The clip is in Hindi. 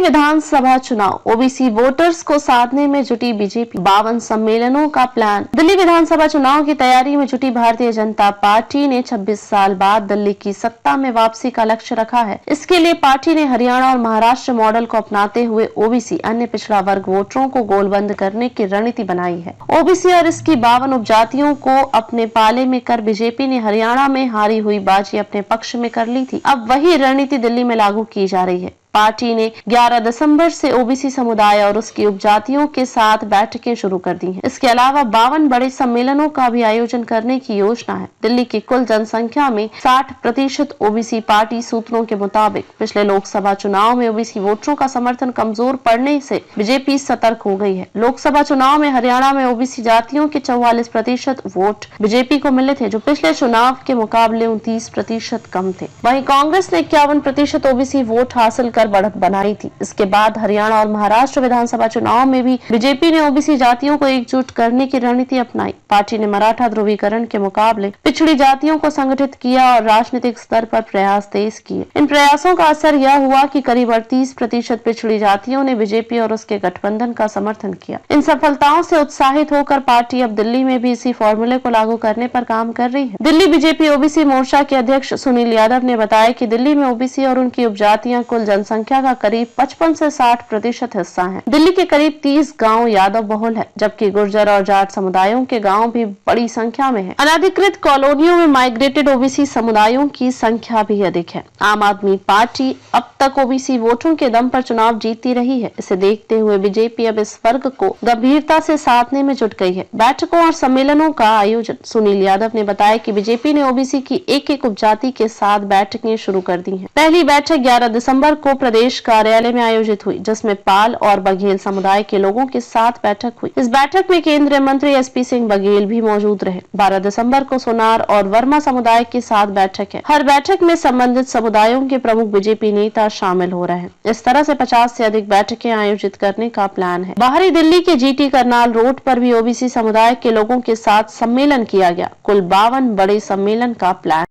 विधानसभा चुनाव, ओबीसी वोटर्स को साधने में जुटी बीजेपी, 52 सम्मेलनों का प्लान। दिल्ली विधानसभा चुनाव की तैयारी में जुटी भारतीय जनता पार्टी ने 26 साल बाद दिल्ली की सत्ता में वापसी का लक्ष्य रखा है। इसके लिए पार्टी ने हरियाणा और महाराष्ट्र मॉडल को अपनाते हुए ओबीसी अन्य पिछड़ा वर्ग वोटरों को गोलबंद करने की रणनीति बनाई है। ओबीसी और इसकी 52 उपजातियों को अपने पाले में कर बीजेपी ने हरियाणा में हारी हुई बाजी अपने पक्ष में कर ली थी। अब वही रणनीति दिल्ली में लागू की जा रही है। पार्टी ने 11 दिसंबर से ओबीसी समुदाय और उसकी उपजातियों के साथ बैठकें शुरू कर दी हैं। इसके अलावा 52 बड़े सम्मेलनों का भी आयोजन करने की योजना है। दिल्ली की कुल जनसंख्या में 60% ओबीसी। पार्टी सूत्रों के मुताबिक पिछले लोकसभा चुनाव में ओबीसी वोटरों का समर्थन कमजोर पड़ने से बीजेपी सतर्क हो गई है। लोकसभा चुनाव में हरियाणा में ओबीसी जातियों के 44% वोट बीजेपी को मिले थे, जो पिछले चुनाव के मुकाबले 29% कम थे। वहीं कांग्रेस ने 51% ओबीसी वोट हासिल बढ़त बनाई थी। इसके बाद हरियाणा और महाराष्ट्र विधानसभा चुनाव में भी बीजेपी ने ओबीसी जातियों को एकजुट करने की रणनीति अपनाई। पार्टी ने मराठा ध्रुवीकरण के मुकाबले पिछड़ी जातियों को संगठित किया और राजनीतिक स्तर पर प्रयास तेज किए। इन प्रयासों का असर यह हुआ कि करीब 38% पिछड़ी जातियों ने बीजेपी और उसके गठबंधन का समर्थन किया। इन सफलताओं से उत्साहित होकर पार्टी अब दिल्ली में भी इसी फॉर्मूले को लागू करने पर काम कर रही है। दिल्ली बीजेपी ओबीसी मोर्चा के अध्यक्ष सुनील यादव ने बताया कि दिल्ली में ओबीसी और उनकी उपजातियां कुल संख्या का करीब 55 से 60% हिस्सा है। दिल्ली के करीब 30 गांव यादव बहुल है, जबकि गुर्जर और जाट समुदायों के गांव भी बड़ी संख्या में है। अनधिकृत कॉलोनियों में माइग्रेटेड ओबीसी समुदायों की संख्या भी अधिक है। आम आदमी पार्टी अब तक ओबीसी वोटों के दम पर चुनाव जीतती रही है। इसे देखते हुए बीजेपी अब इस वर्ग को गंभीरता से साधने में जुट गई है। बैठकों और सम्मेलनों का आयोजन। सुनील यादव ने बताया कि बीजेपी ने ओबीसी की एक उपजाति के साथ बैठकें शुरू कर दी है। पहली बैठक 11 दिसंबर को प्रदेश कार्यालय में आयोजित हुई, जिसमें पाल और बघेल समुदाय के लोगों के साथ बैठक हुई। इस बैठक में केंद्रीय मंत्री एसपी सिंह बघेल भी मौजूद रहे। 12 दिसंबर को सोनार और वर्मा समुदाय के साथ बैठक है। हर बैठक में संबंधित समुदायों के प्रमुख बीजेपी नेता शामिल हो रहे हैं। इस तरह से 50 से अधिक बैठकें आयोजित करने का प्लान है। बाहरी दिल्ली के जीटी करनाल रोड पर भी ओबीसी समुदाय के लोगों के साथ सम्मेलन किया गया। कुल 52 बड़े सम्मेलन का प्लान।